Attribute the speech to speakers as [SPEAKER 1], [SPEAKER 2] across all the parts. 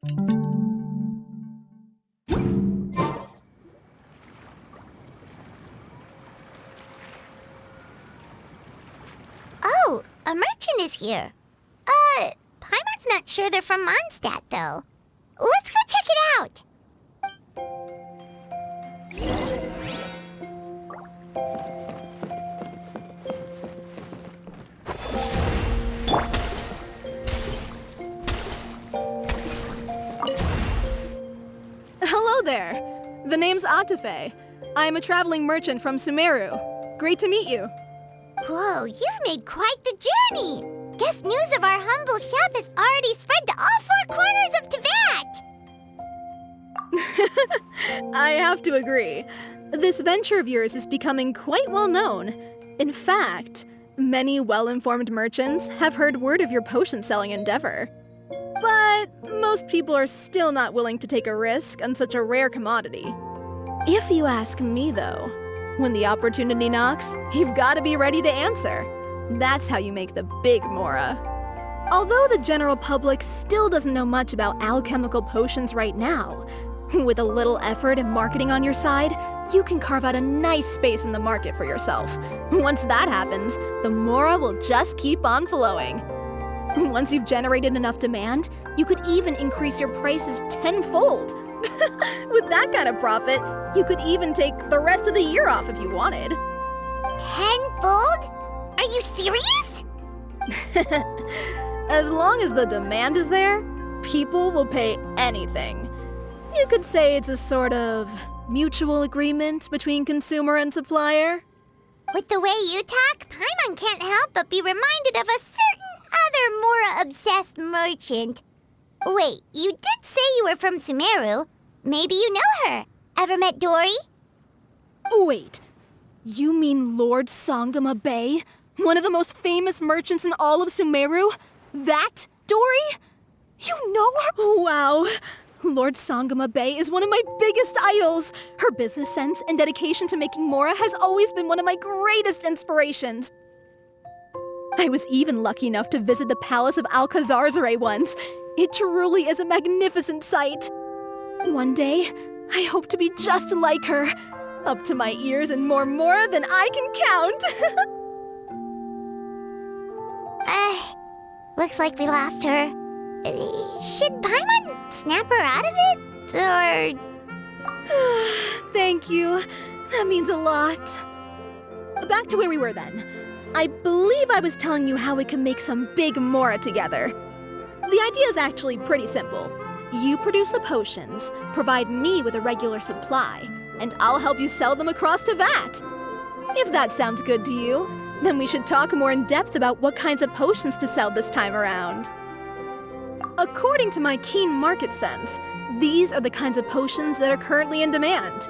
[SPEAKER 1] Oh, a merchant is here. Paimon's not sure they're from Mondstadt, though. Let's go check it out.
[SPEAKER 2] Hello there. The name's Atafe. I'm a traveling merchant from Sumeru. Great to meet you.
[SPEAKER 1] Whoa, you've made quite the journey. Guess news of our humble shop has already spread to all four corners of Teyvat.
[SPEAKER 2] I have to agree. This venture of yours is becoming quite well known. In fact, many well-informed merchants have heard word of your potion-selling endeavor. But most people are still not willing to take a risk on such a rare commodity. If you ask me, though, when the opportunity knocks, you've got to be ready to answer. That's how you make the big Mora. Although the general public still doesn't know much about alchemical potions right now, with a little effort and marketing on your side, you can carve out a nice space in the market for yourself. Once that happens, the Mora will just keep on flowing. Once you've generated enough demand, you could even increase your prices tenfold. With that kind of profit, you could even take the rest of the year off if you wanted.
[SPEAKER 1] Tenfold? Are you serious?
[SPEAKER 2] As long as the demand is there, people will pay anything. You could say it's a sort of mutual agreement between consumer and supplier.
[SPEAKER 1] With the way you talk, Paimon can't help but be reminded of a certain other Mora-obsessed merchant. Wait, you did say you were from Sumeru. Maybe you know her. Ever met Dory?
[SPEAKER 2] Wait, you mean Lord Sangama Bay? One of the most famous merchants in all of Sumeru? That Dory? You know her? Wow. Lord Sangama Bay is one of my biggest idols. Her business sense and dedication to making Mora has always been one of my greatest inspirations. I was even lucky enough to visit the palace of Alcazarzare once. It truly is a magnificent sight. One day, I hope to be just like her. Up to my ears in more Mora than I can count.
[SPEAKER 1] Looks like we lost her. Should Paimon snap her out of it? Or...
[SPEAKER 2] Thank you. That means a lot. Back to where we were then. I believe I was telling you how we can make some big Mora together. The idea is actually pretty simple. You produce the potions, provide me with a regular supply, and I'll help you sell them across Teyvat. If that sounds good to you, then we should talk more in depth about what kinds of potions to sell this time around. According to my keen market sense, these are the kinds of potions that are currently in demand.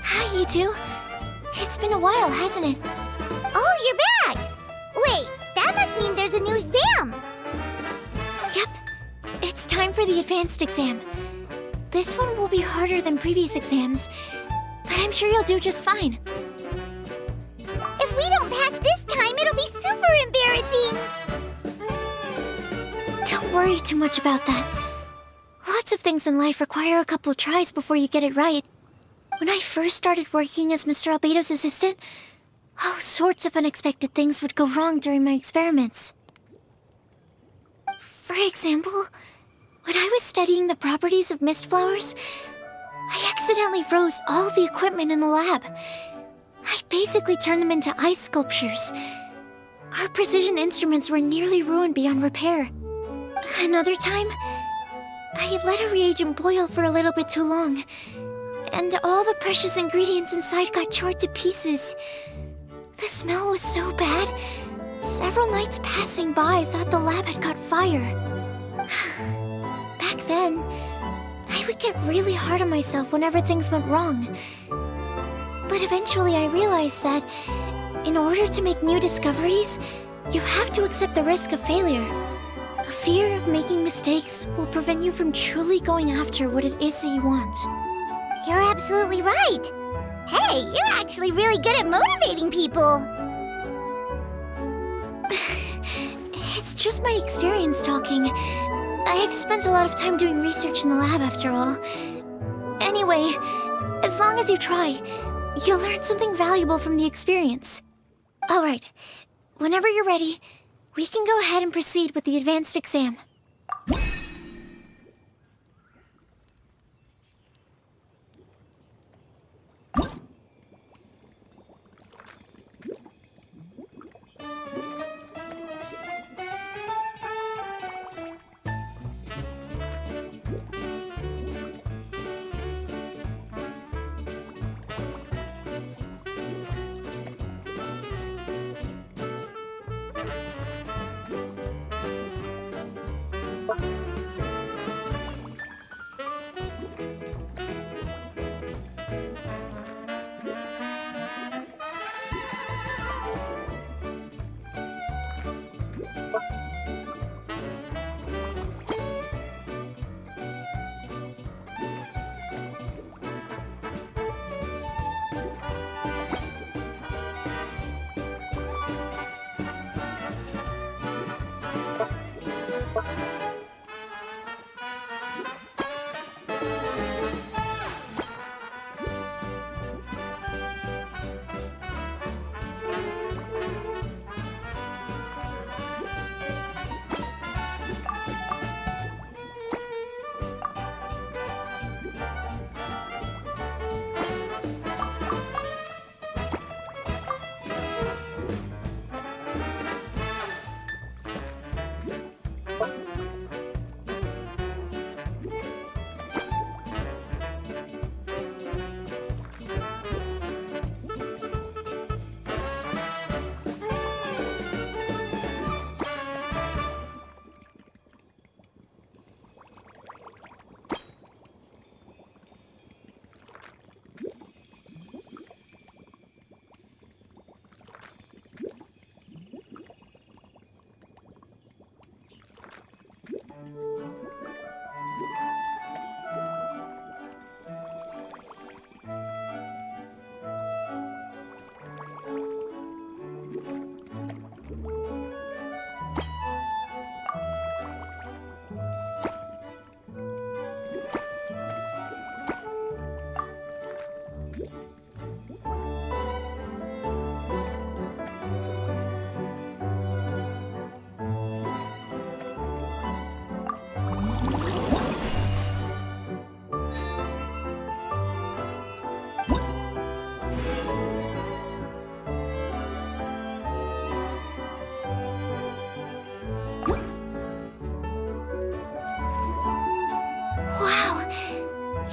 [SPEAKER 1] Hi, you two. It's been a while, hasn't it? Oh, you're back! Wait, that must mean there's a new exam!
[SPEAKER 3] Yep. It's time for the advanced exam. This one will be harder than previous exams, but I'm sure you'll do just fine.
[SPEAKER 1] If we don't pass this time, it'll be super embarrassing!
[SPEAKER 3] Don't worry too much about that. Lots of things in life require a couple tries before you get it right. When I first started working as Mr. Albedo's assistant, all sorts of unexpected things would go wrong during my experiments. For example, when I was studying the properties of mist flowers, I accidentally froze all the equipment in the lab. I basically turned them into ice sculptures. Our precision instruments were nearly ruined beyond repair. Another time, I let a reagent boil for a little bit too long, and all the precious ingredients inside got charred to pieces. The smell was so bad, Several nights passing by, I thought the lab had caught fire. Back then, I would get really hard on myself whenever things went wrong. But eventually I realized that in order to make new discoveries, you have to accept the risk of failure. A fear of making mistakes will prevent you from truly going after what it is that you want.
[SPEAKER 1] You're absolutely right. Hey, you're actually really good at motivating people.
[SPEAKER 3] It's just my experience talking. I've spent a lot of time doing research in the lab after all. Anyway, as long as you try, you'll learn something valuable from the experience. Alright, whenever you're ready, we can go ahead and proceed with the advanced exam.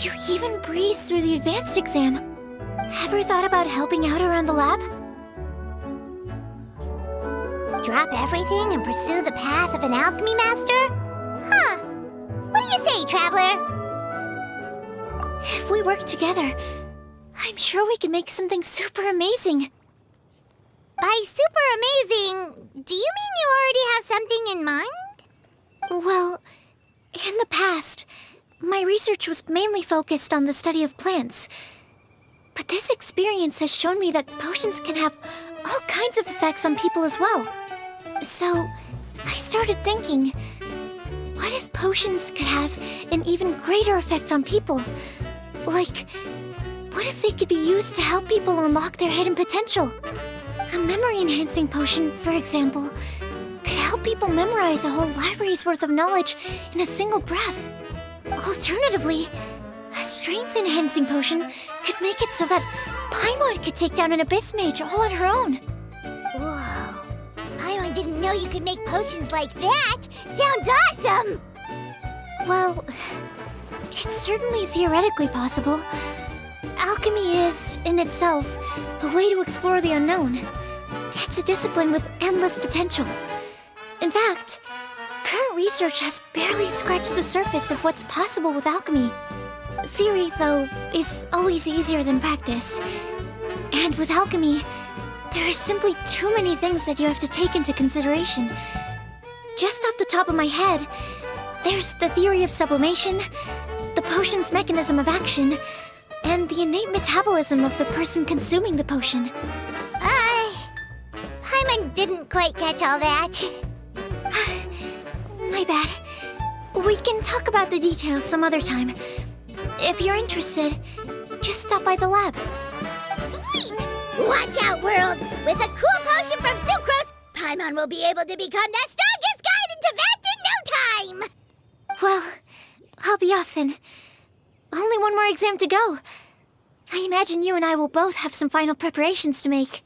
[SPEAKER 3] You even breezed through the advanced exam. Ever thought about helping out around the lab?
[SPEAKER 1] Drop everything and pursue the path of an alchemy master? Huh. What do you say, traveler?
[SPEAKER 3] If we work together, I'm sure we can make something super amazing.
[SPEAKER 1] By super amazing, do you mean you already have something in mind?
[SPEAKER 3] Well, in the past, my research was mainly focused on the study of plants. But this experience has shown me that potions can have all kinds of effects on people as well. So, I started thinking, what if potions could have an even greater effect on people? Like, what if they could be used to help people unlock their hidden potential? A memory-enhancing potion, for example, could help people memorize a whole library's worth of knowledge in a single breath. Alternatively, a strength-enhancing potion could make it so that Paimon could take down an Abyss Mage all on her own.
[SPEAKER 1] Whoa. I didn't know you could make potions like that. Sounds awesome!
[SPEAKER 3] Well, it's certainly theoretically possible. Alchemy is, in itself, a way to explore the unknown. It's a discipline with endless potential. In fact, current research has barely scratched the surface of what's possible with alchemy. Theory, though, is always easier than practice. And with alchemy, there are simply too many things that you have to take into consideration. Just off the top of my head, there's the theory of sublimation, the potion's mechanism of action, and the innate metabolism of the person consuming the potion.
[SPEAKER 1] Paimon didn't quite catch all that.
[SPEAKER 3] My bad. We can talk about the details some other time. If you're interested, just stop by the lab.
[SPEAKER 1] Sweet! Watch out, world! With a cool potion from Sucrose, Paimon will be able to become the strongest guide in Teyvat in no time!
[SPEAKER 3] Well, I'll be off then. Only one more exam to go. I imagine you and I will both have some final preparations to make.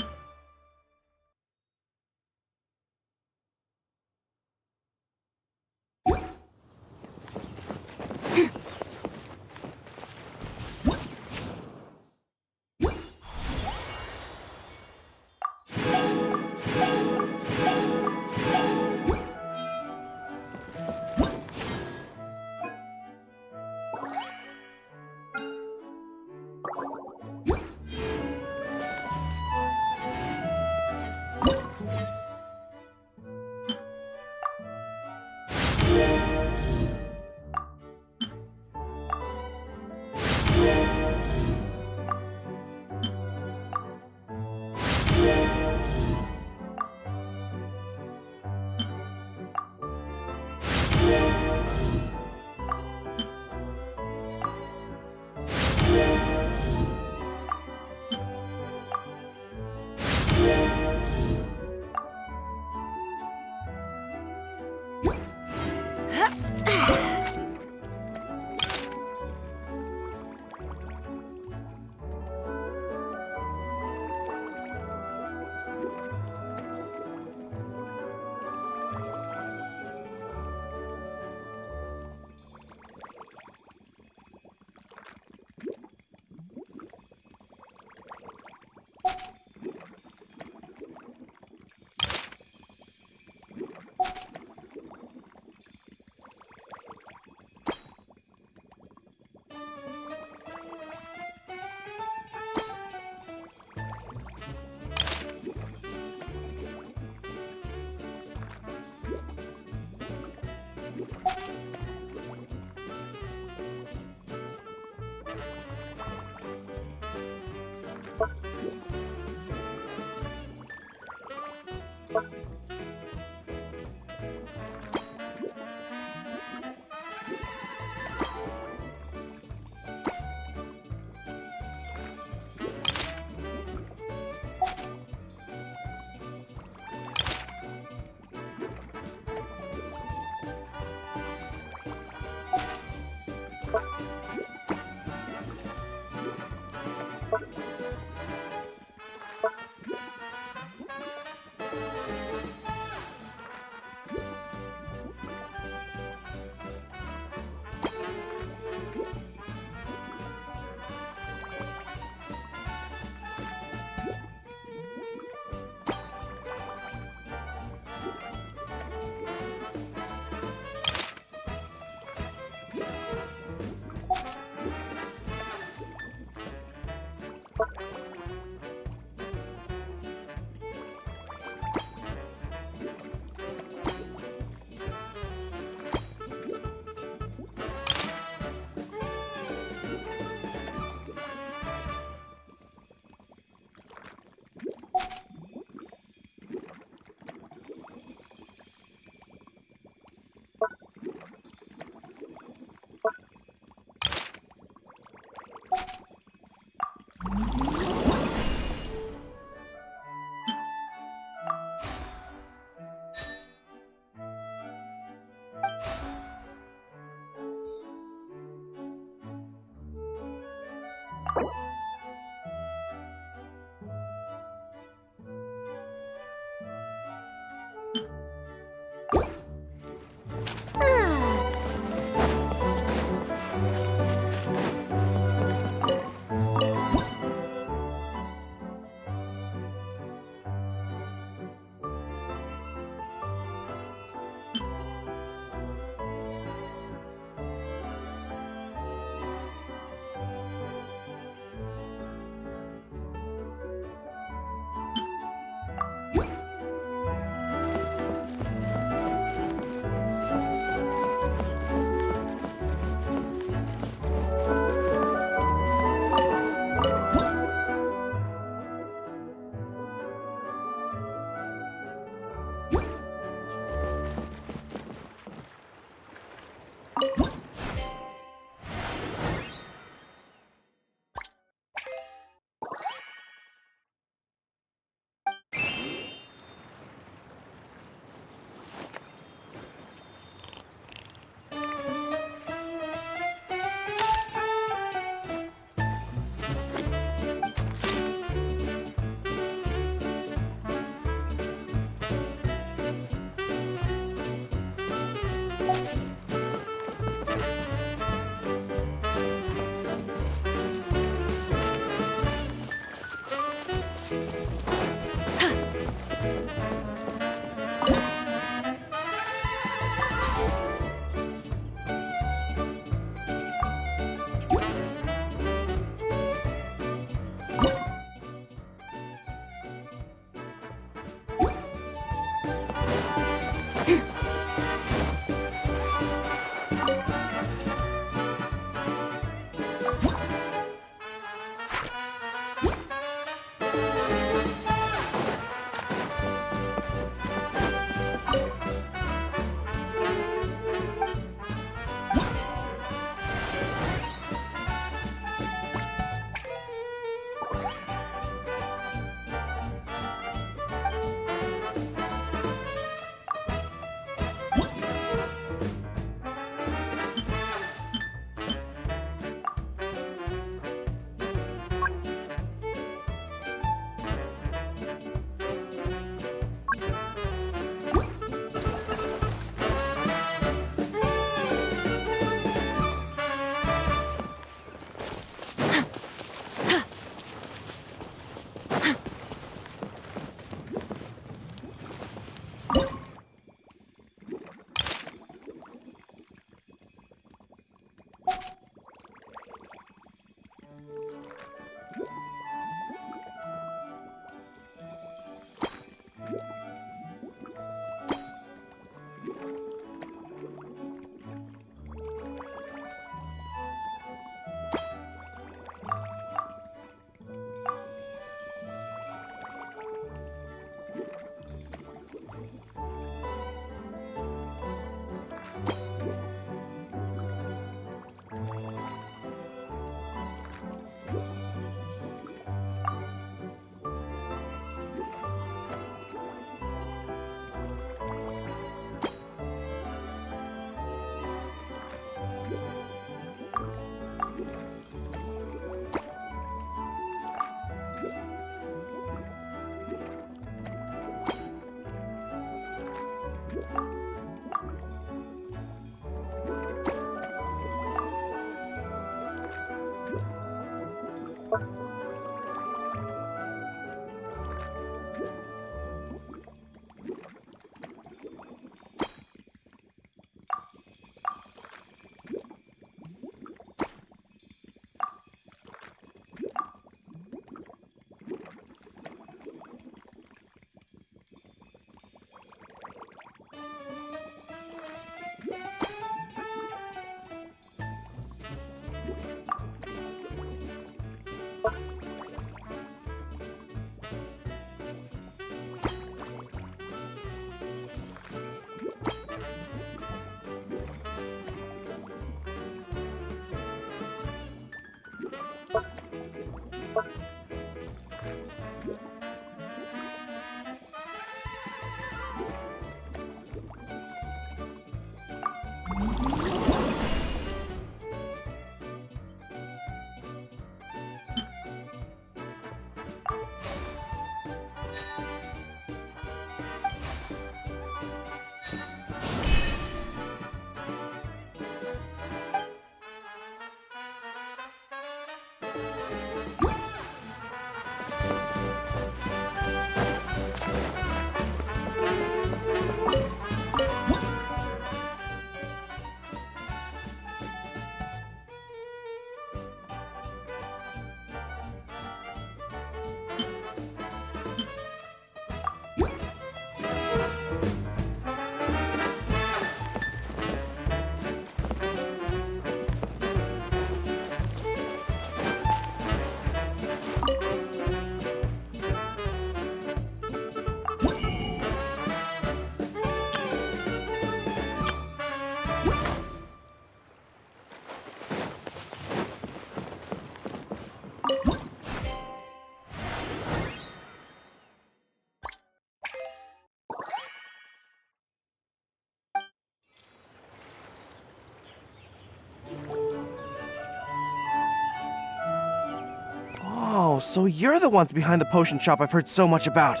[SPEAKER 4] Oh, so you're the ones behind the potion shop I've heard so much about.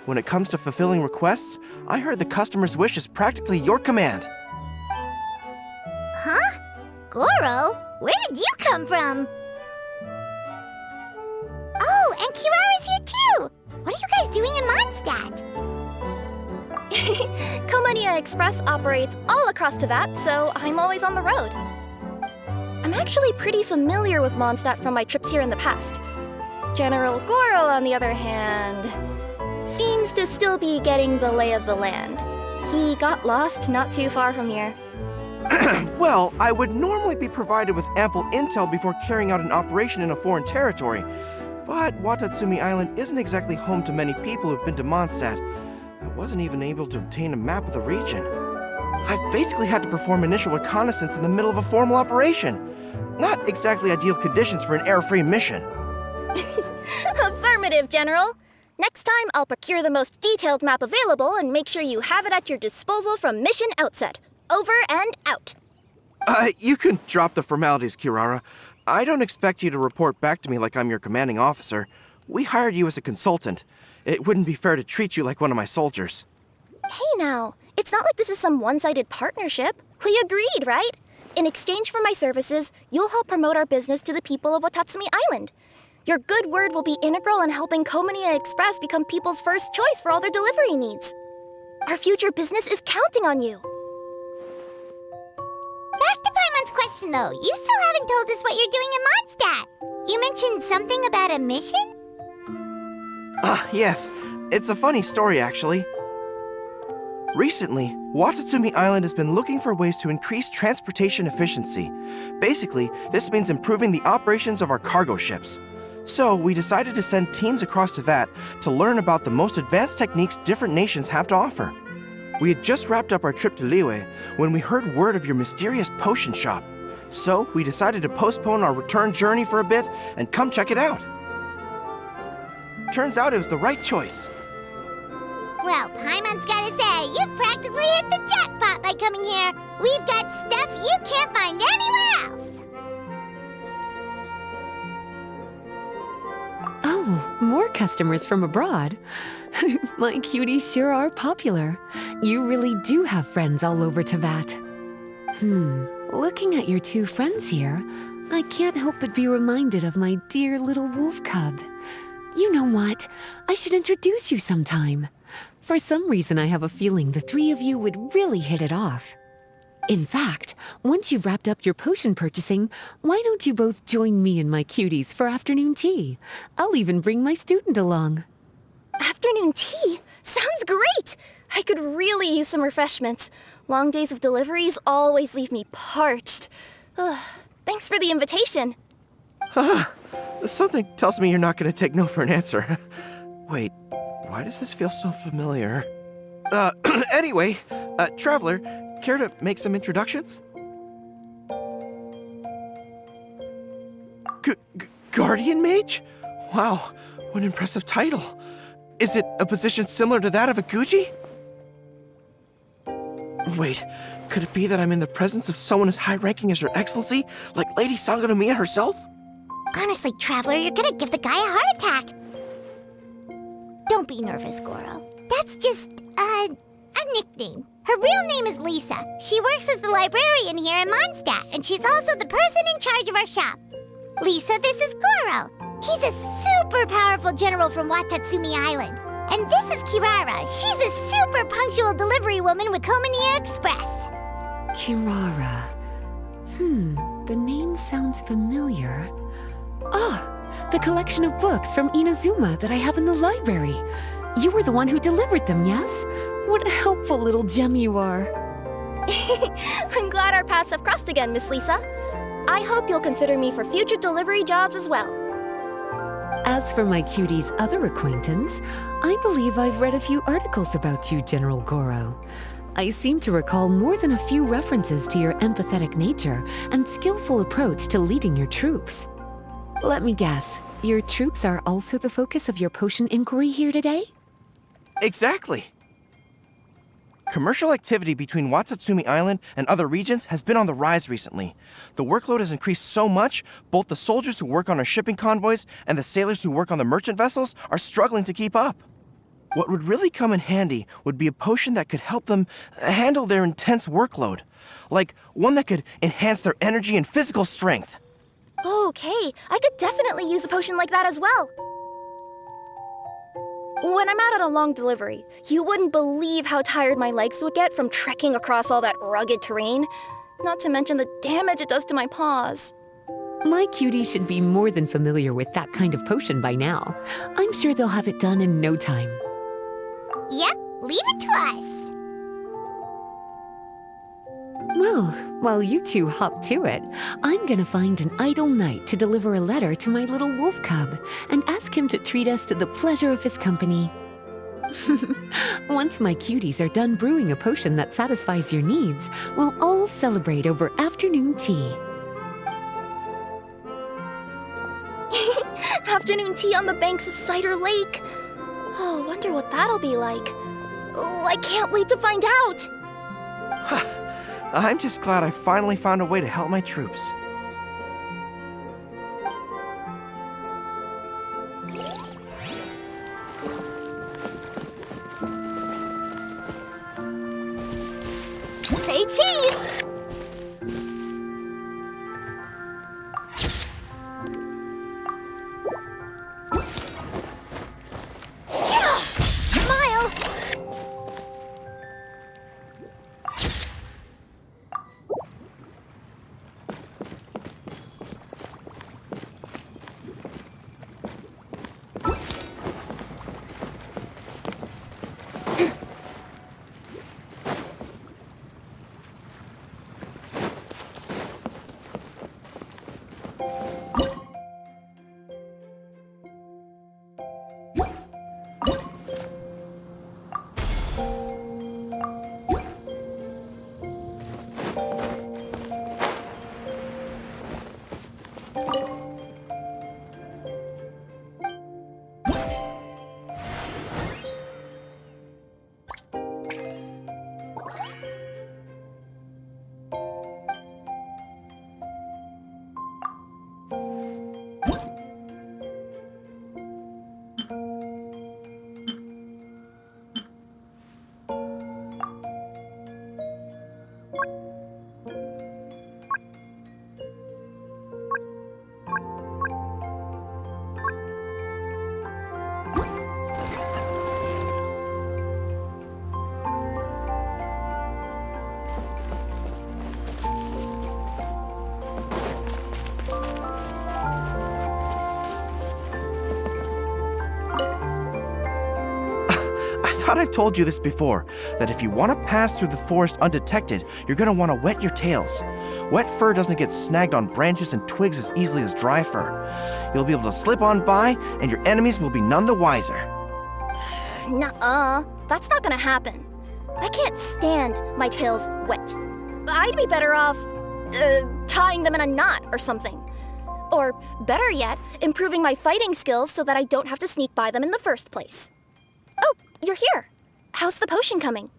[SPEAKER 4] When it comes to fulfilling requests, I heard the customer's wish is practically your command.
[SPEAKER 1] Goro? Where did you come from? Oh, and Kirara's here too! What are you guys doing in Mondstadt?
[SPEAKER 5] Komania Express operates all across Teyvat, so I'm always on the road. I'm actually pretty familiar with Mondstadt from my trips here in the past. General Goro, on the other hand, seems to still be getting the lay of the land. He got lost not too far from here.
[SPEAKER 4] Well, I would normally be provided with ample intel before carrying out an operation in a foreign territory. But Watatsumi Island isn't exactly home to many people who've been to Mondstadt. I wasn't even able to obtain a map of the region. I've basically had to perform initial reconnaissance in the middle of a formal operation. Not exactly ideal conditions for an air-free mission.
[SPEAKER 5] Affirmative, General. Next time, I'll procure the most detailed map available and make sure you have it at your disposal from mission outset. Over and out.
[SPEAKER 4] You can drop the formalities, Kirara. I don't expect you to report back to me like I'm your commanding officer. We hired you as a consultant. It wouldn't be fair to treat you like one of my soldiers.
[SPEAKER 5] Hey now, it's not like this is some one-sided partnership. We agreed, right? In exchange for my services, you'll help promote our business to the people of Watatsumi Island. Your good word will be integral in helping Komania Express become people's first choice for all their delivery needs. Our future business is counting on you.
[SPEAKER 1] Back to Paimon's question though, you still haven't told us what you're doing in Mondstadt. You mentioned something about a mission?
[SPEAKER 4] Yes. It's a funny story, actually. Recently, Watatsumi Island has been looking for ways to increase transportation efficiency. Basically, this means improving the operations of our cargo ships. So, we decided to send teams across Teyvat to learn about the most advanced techniques different nations have to offer. We had just wrapped up our trip to Liyue when we heard word of your mysterious potion shop. So, we decided to postpone our return journey for a bit and come check it out. Turns out it was the right choice.
[SPEAKER 1] Well, Paimon's gotta say, you've practically hit the jackpot by coming here. We've got stuff you can't find anywhere else.
[SPEAKER 6] Oh, more customers from abroad. My cuties sure are popular. You really do have friends all over Teyvat. Looking at your two friends here, I can't help but be reminded of my dear little wolf cub. You know what? I should introduce you sometime. For some reason, I have a feeling the three of you would really hit it off. In fact, once you've wrapped up your potion purchasing, why don't you both join me and my cuties for afternoon tea? I'll even bring my student along.
[SPEAKER 5] Afternoon tea? Sounds great! I could really use some refreshments. Long days of deliveries always leave me parched. Ugh, thanks for the invitation.
[SPEAKER 4] Something tells me you're not going to take no for an answer. Wait, why does this feel so familiar? Anyway, Traveler, care to make some introductions? Guardian Mage? Wow, what an impressive title. Is it a position similar to that of a Guji? Wait, could it be that I'm in the presence of someone as high-ranking as Her Excellency, like Lady Sangonomiya herself?
[SPEAKER 1] Honestly, Traveler, you're gonna give the guy a heart attack. Don't be nervous, Goro. That's just, a nickname. Her real name is Lisa. She works as the librarian here in Mondstadt, and she's also the person in charge of our shop. Lisa, this is Goro. He's a super powerful general from Watatsumi Island. And this is Kirara. She's a super punctual delivery woman with Komania Express.
[SPEAKER 6] Kirara. The name sounds familiar. Ah, the collection of books from Inazuma that I have in the library. You were the one who delivered them, yes? What a helpful little gem you are.
[SPEAKER 5] I'm glad our paths have crossed again, Miss Lisa. I hope you'll consider me for future delivery jobs as well.
[SPEAKER 6] As for my cutie's other acquaintance, I believe I've read a few articles about you, General Goro. I seem to recall more than a few references to your empathetic nature and skillful approach to leading your troops. Let me guess, your troops are also the focus of your potion inquiry here today?
[SPEAKER 4] Exactly. Commercial activity between Watatsumi Island and other regions has been on the rise recently. The workload has increased so much, both the soldiers who work on our shipping convoys and the sailors who work on the merchant vessels are struggling to keep up. What would really come in handy would be a potion that could help them handle their intense workload. Like one that could enhance their energy and physical strength.
[SPEAKER 5] Okay, I could definitely use a potion like that as well. When I'm out on a long delivery, you wouldn't believe how tired my legs would get from trekking across all that rugged terrain. Not to mention the damage it does to my paws.
[SPEAKER 6] My cutie should be more than familiar with that kind of potion by now. I'm sure they'll have it done in no time.
[SPEAKER 1] Yep, leave it to us.
[SPEAKER 6] Well, while you two hop to it, I'm gonna find an idle knight to deliver a letter to my little wolf cub and ask him to treat us to the pleasure of his company. Once my cuties are done brewing a potion that satisfies your needs, we'll all celebrate over afternoon tea.
[SPEAKER 5] Afternoon tea on the banks of Cider Lake. Oh, wonder what that'll be like. Oh, I can't wait to find out.
[SPEAKER 4] I'm just glad I finally found a way to help my troops.
[SPEAKER 1] Say cheese! Smile!
[SPEAKER 4] I thought I've told you this before, that if you want to pass through the forest undetected, you're going to want to wet your tails. Wet fur doesn't get snagged on branches and twigs as easily as dry fur. You'll be able to slip on by, and your enemies will be none the wiser.
[SPEAKER 5] Nuh-uh, that's not gonna happen. I can't stand my tails wet. I'd be better off, tying them in a knot or something. Or, better yet, improving my fighting skills so that I don't have to sneak by them in the first place. Oh, you're here. How's the potion coming?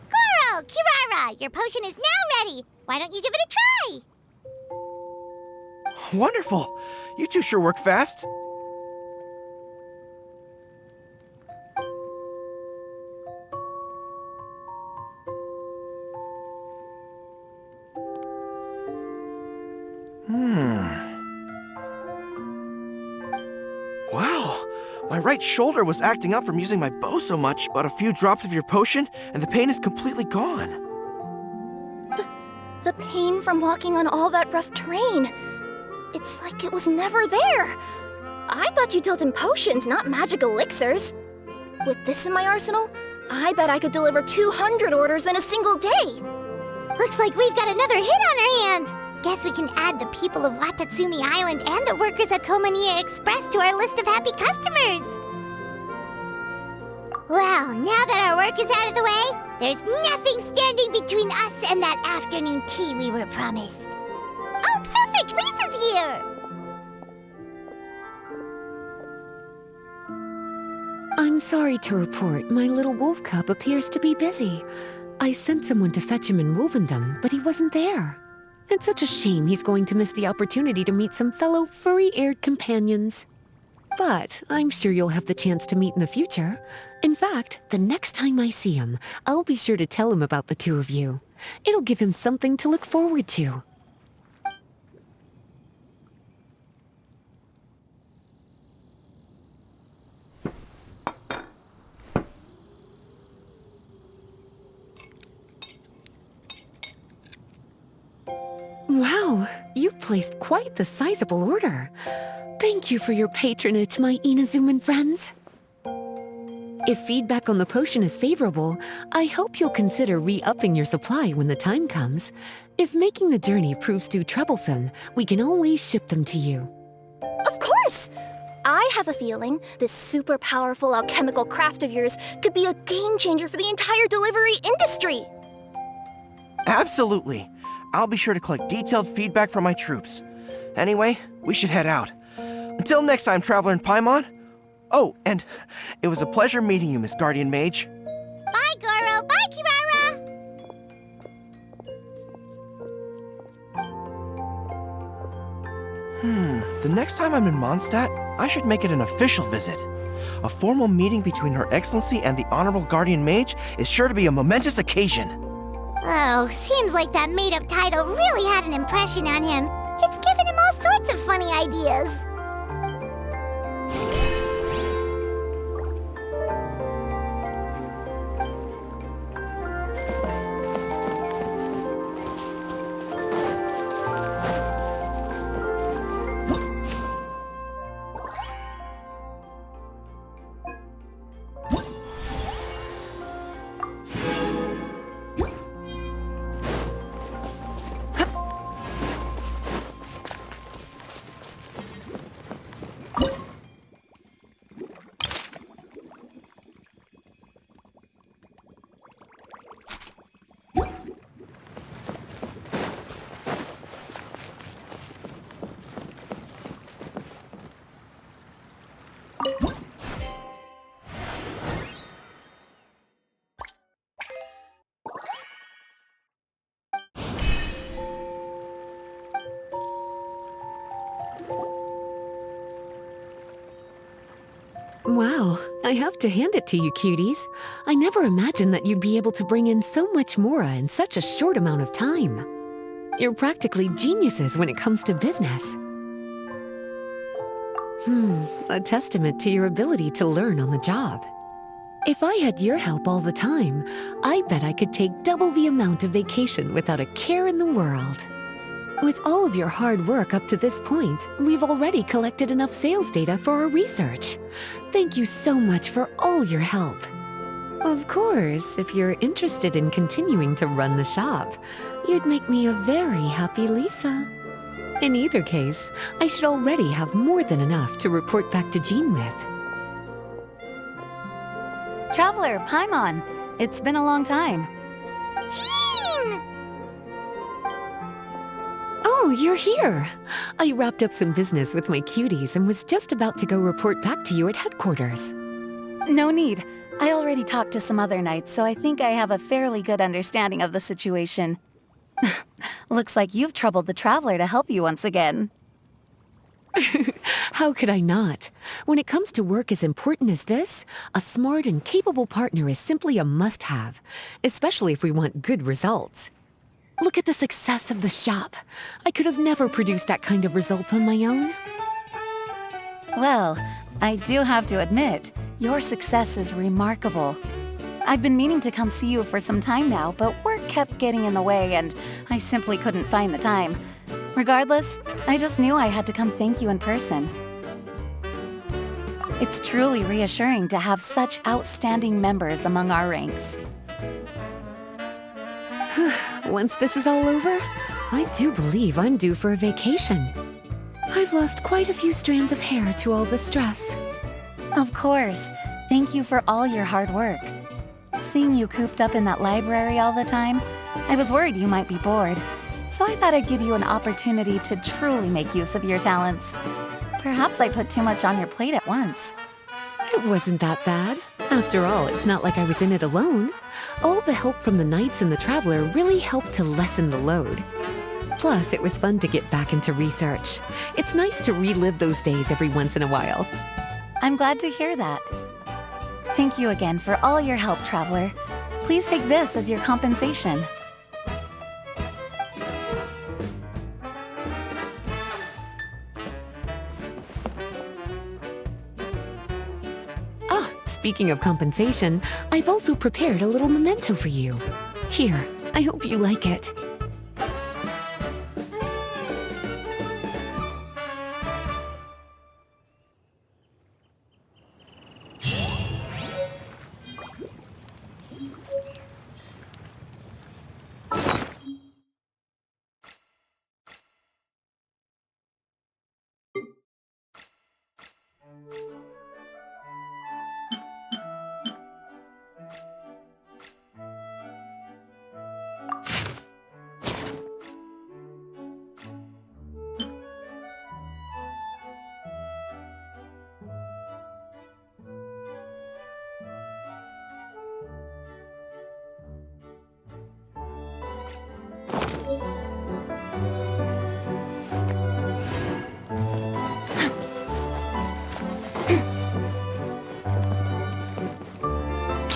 [SPEAKER 1] Girl, Kirara, your potion is now ready. Why don't you give it a try?
[SPEAKER 4] Wonderful! You two sure work fast. Wow, my right shoulder was acting up from using my bow so much, but a few drops of your potion, and the pain is completely gone.
[SPEAKER 5] The pain from walking on all that rough terrain. It's like it was never there. I thought you dealt in potions, not magic elixirs. With this in my arsenal, I bet I could deliver 200 orders in a single day.
[SPEAKER 1] Looks like we've got another hit on our hands. Guess we can add the people of Watatsumi Island and the workers at Komania Express to our list of happy customers. Well, now that our work is out of the way, there's nothing standing between us and that afternoon tea we were promised. Oh, perfect! Lisa's here!
[SPEAKER 6] I'm sorry to report my little wolf cub appears to be busy. I sent someone to fetch him in Wolvendom, but he wasn't there. It's such a shame he's going to miss the opportunity to meet some fellow furry-aired companions. But I'm sure you'll have the chance to meet in the future. In fact, the next time I see him, I'll be sure to tell him about the two of you. It'll give him something to look forward to. Wow, you've placed quite the sizable order. Thank you for your patronage, my Inazuman friends. If feedback on the potion is favorable, I hope you'll consider re-upping your supply when the time comes. If making the journey proves too troublesome, we can always ship them to you.
[SPEAKER 5] Of course! I have a feeling this super powerful alchemical craft of yours could be a game changer for the entire delivery industry.
[SPEAKER 4] Absolutely. I'll be sure to collect detailed feedback from my troops. Anyway, we should head out. Until next time, Traveler in Paimon. Oh, and it was a pleasure meeting you, Miss Guardian Mage.
[SPEAKER 1] Bye, Goro. Bye, Kirara.
[SPEAKER 4] The next time I'm in Mondstadt, I should make it an official visit. A formal meeting between Her Excellency and the Honorable Guardian Mage is sure to be a momentous occasion.
[SPEAKER 1] Oh, seems like that made-up title really had an impression on him. It's given him all sorts of funny ideas.
[SPEAKER 6] Wow, I have to hand it to you, cuties. I never imagined that you'd be able to bring in so much mora in such a short amount of time. You're practically geniuses when it comes to business. A testament to your ability to learn on the job. If I had your help all the time, I bet I could take double the amount of vacation without a care in the world. With all of your hard work up to this point, we've already collected enough sales data for our research. Thank you so much for all your help. Of course, if you're interested in continuing to run the shop, you'd make me a very happy Lisa. In either case, I should already have more than enough to report back to Jean with.
[SPEAKER 7] Traveler, Paimon, it's been a long time.
[SPEAKER 1] Jean!
[SPEAKER 6] Oh, you're here. I wrapped up some business with my cuties and was just about to go report back to you at headquarters.
[SPEAKER 7] No need. I already talked to some other knights, so I think I have a fairly good understanding of the situation. Looks like you've troubled the Traveler to help you once again.
[SPEAKER 6] How could I not? When it comes to work as important as this, a smart and capable partner is simply a must-have, especially if we want good results. Look at the success of the shop. I could have never produced that kind of result on my own.
[SPEAKER 7] Well, I do have to admit, your success is remarkable. I've been meaning to come see you for some time now, but work kept getting in the way and I simply couldn't find the time. Regardless, I just knew I had to come thank you in person. It's truly reassuring to have such outstanding members among our ranks.
[SPEAKER 6] Once this is all over, I do believe I'm due for a vacation. I've lost quite a few strands of hair to all the stress.
[SPEAKER 7] Of course. Thank you for all your hard work. Seeing you cooped up in that library all the time, I was worried you might be bored. So I thought I'd give you an opportunity to truly make use of your talents. Perhaps I put too much on your plate at once.
[SPEAKER 6] It wasn't that bad. After all, it's not like I was in it alone. All the help from the Knights and the Traveler really helped to lessen the load. Plus, it was fun to get back into research. It's nice to relive those days every once in a while.
[SPEAKER 7] I'm glad to hear that. Thank you again for all your help, Traveler. Please take this as your compensation.
[SPEAKER 6] Speaking of compensation, I've also prepared a little memento for you. Here, I hope you like it.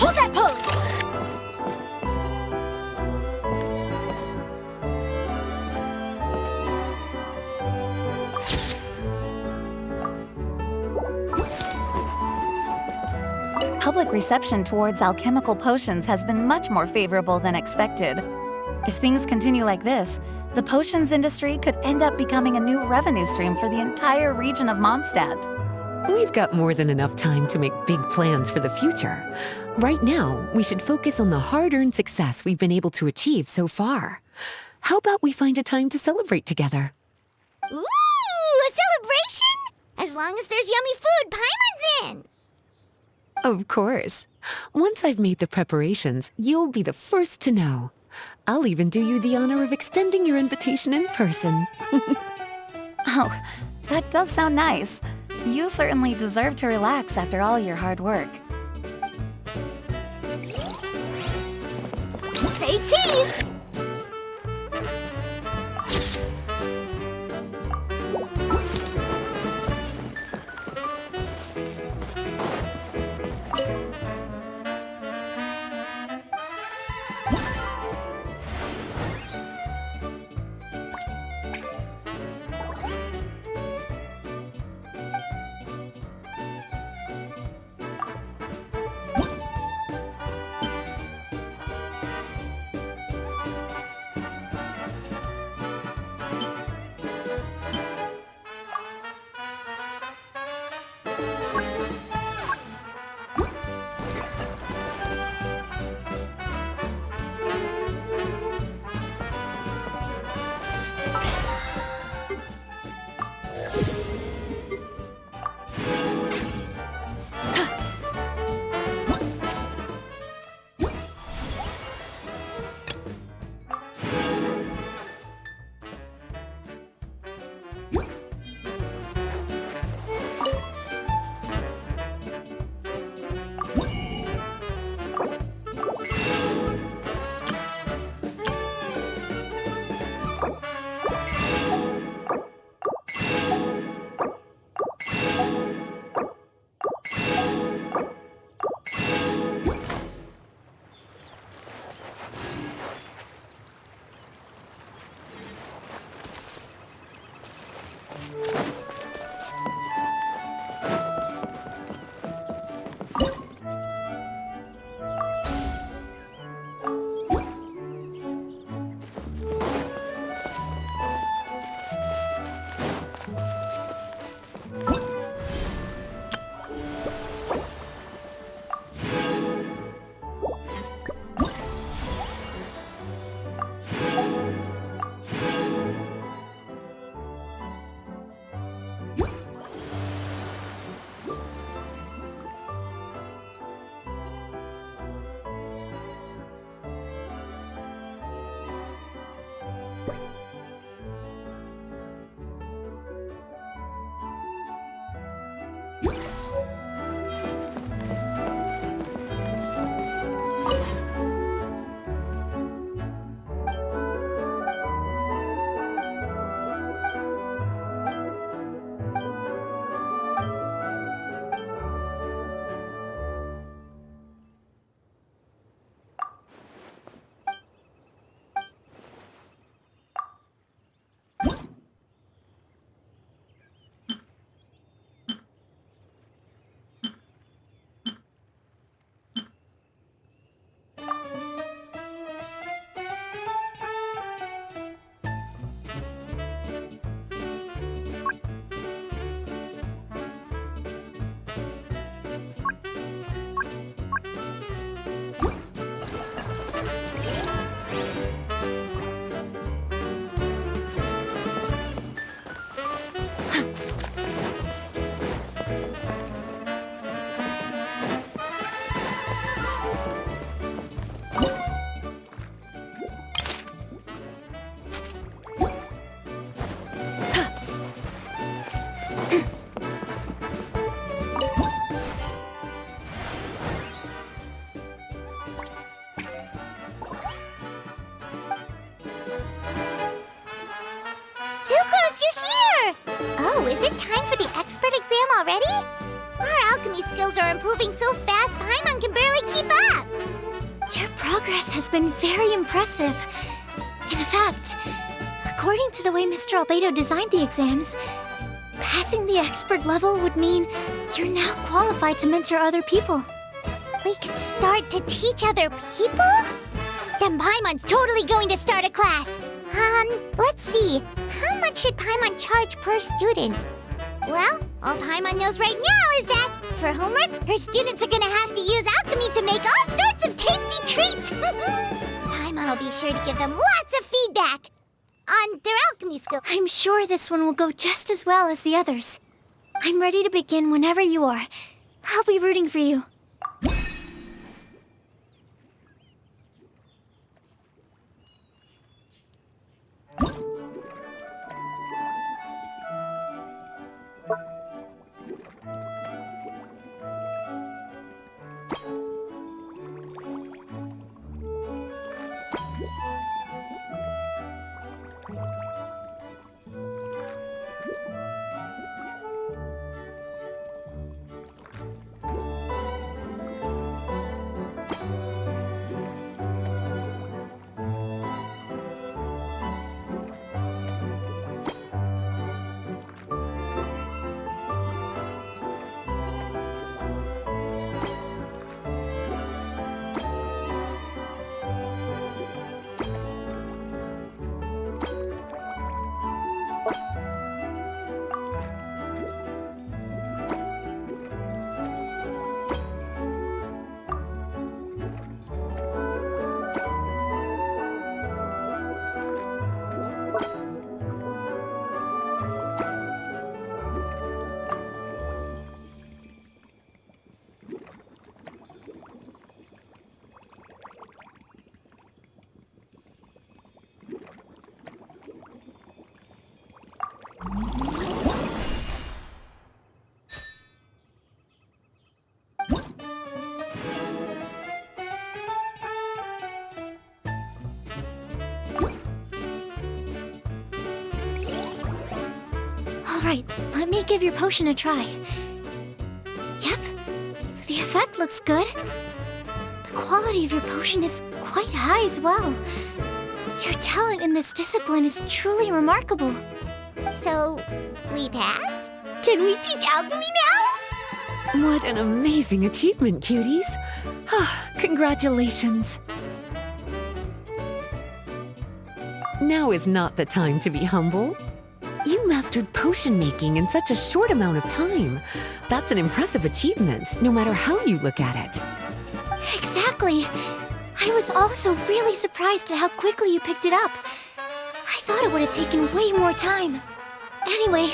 [SPEAKER 3] Hold that pose!
[SPEAKER 7] Public reception towards alchemical potions has been much more favorable than expected. If things continue like this, the potions industry could end up becoming a new revenue stream for the entire region of Mondstadt.
[SPEAKER 6] We've got more than enough time to make big plans for the future. Right now, we should focus on the hard-earned success we've been able to achieve so far. How about we find a time to celebrate together?
[SPEAKER 1] Ooh, a celebration? As long as there's yummy food, Paimon's in.
[SPEAKER 6] Of course. Once I've made the preparations, you'll be the first to know. I'll even do you the honor of extending your invitation in person.
[SPEAKER 7] Oh, that does sound nice. You certainly deserve to relax after all your hard work.
[SPEAKER 1] Say cheese! already? Our alchemy skills are improving so fast, Paimon can barely keep up.
[SPEAKER 3] Your progress has been very impressive. In fact, according to the way Mr. Albedo designed the exams, passing the expert level would mean you're now qualified to mentor other people.
[SPEAKER 1] We could start to teach other people? Then Paimon's totally going to start a class. Let's see. How much should Paimon charge per student? Well, all Paimon knows right now is that, for homework, her students are gonna have to use alchemy to make all sorts of tasty treats! Paimon will be sure to give them lots of feedback on their alchemy skills.
[SPEAKER 3] I'm sure this one will go just as well as the others. I'm ready to begin whenever you are. I'll be rooting for you. Alright, let me give your potion a try. Yep, the effect looks good. The quality of your potion is quite high as well. Your talent in this discipline is truly remarkable.
[SPEAKER 1] So, we passed? Can we teach alchemy now?
[SPEAKER 6] What an amazing achievement, cuties! Congratulations! Now is not the time to be humble. You mastered potion making in such a short amount of time. That's an impressive achievement, no matter how you look at it.
[SPEAKER 3] Exactly. I was also really surprised at how quickly you picked it up. I thought it would have taken way more time. Anyway,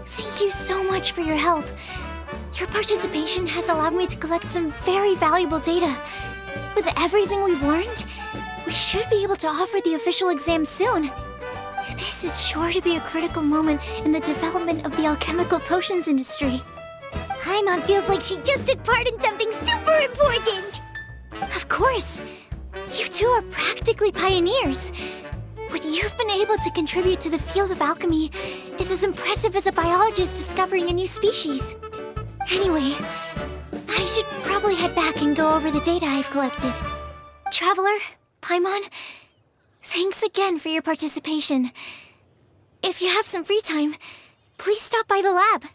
[SPEAKER 3] thank you so much for your help. Your participation has allowed me to collect some very valuable data. With everything we've learned, we should be able to offer the official exam soon. This is sure to be a critical moment in the development of the alchemical potions industry.
[SPEAKER 1] Paimon feels like she just took part in something super important.
[SPEAKER 3] Of course. You two are practically pioneers. What you've been able to contribute to the field of alchemy is as impressive as a biologist discovering a new species. Anyway, I should probably head back and go over the data I've collected. Traveler, Paimon, thanks again for your participation. If you have some free time, please stop by the lab.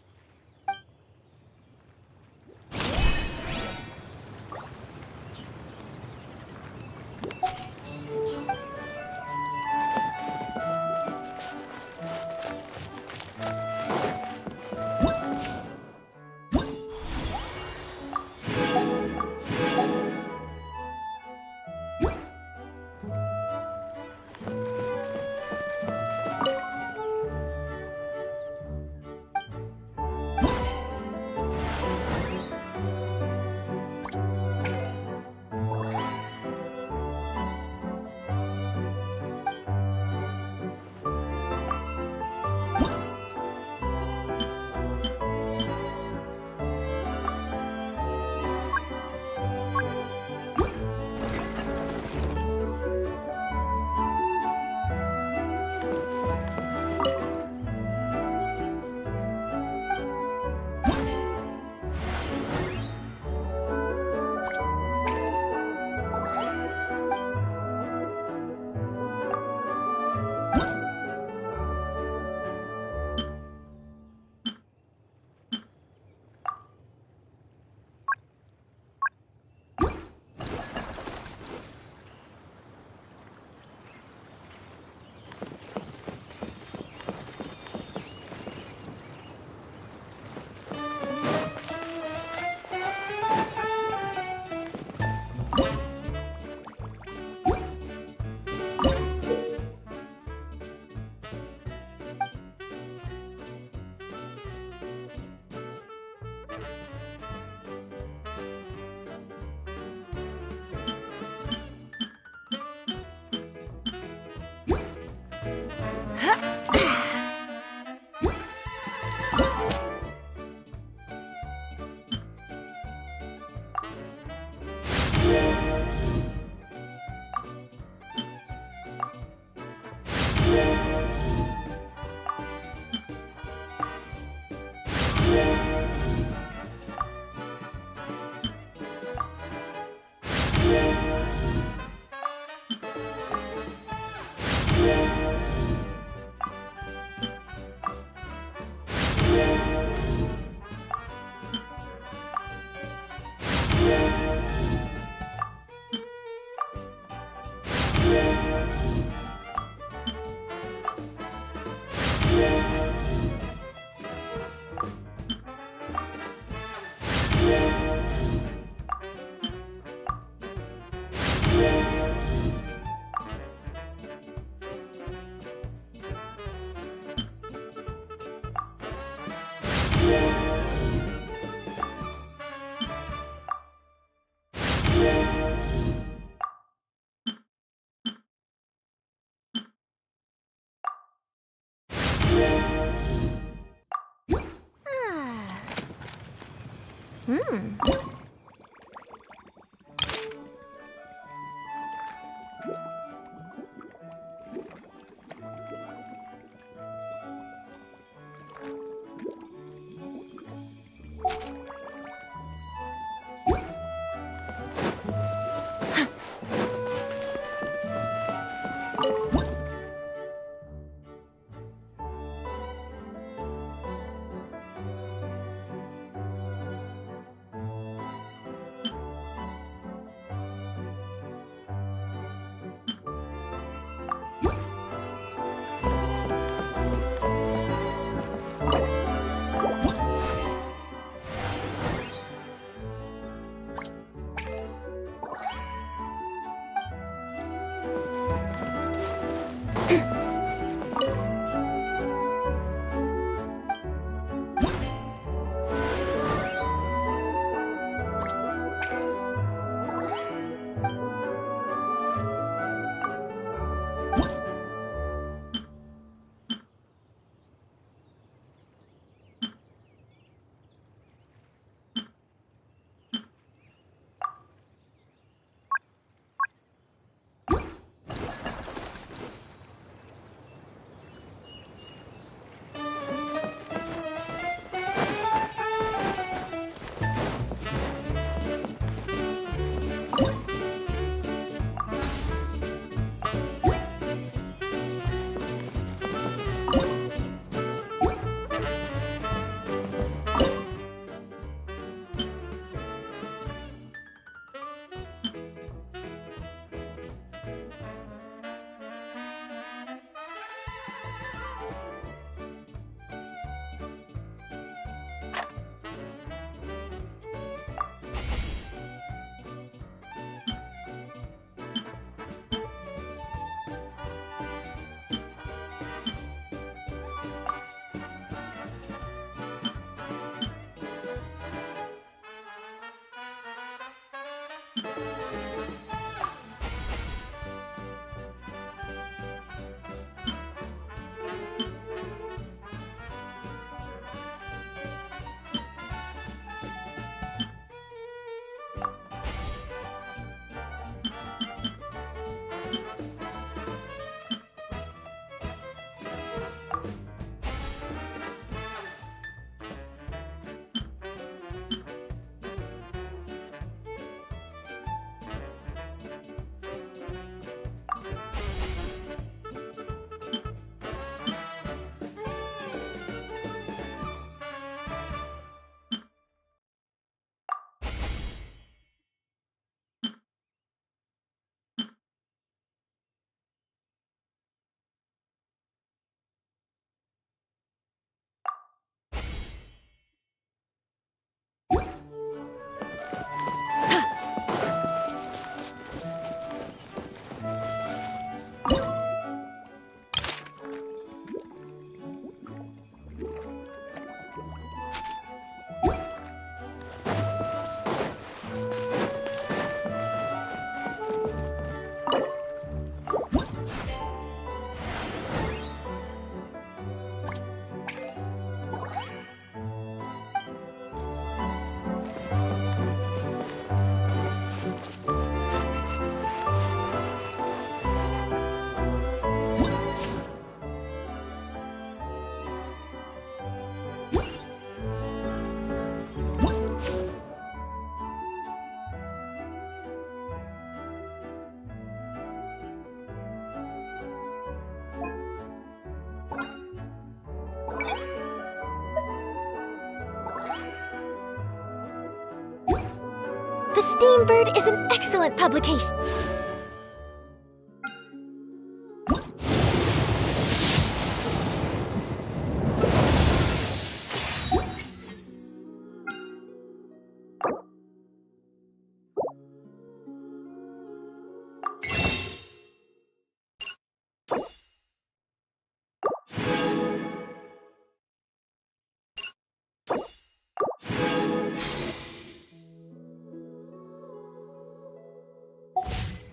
[SPEAKER 3] The Steambird is an excellent publication.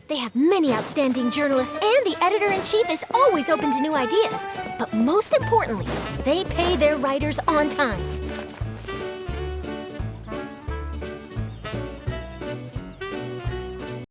[SPEAKER 3] They have many outstanding journalists, and the editor-in-chief is always open to new ideas. But most importantly, they pay their writers on time.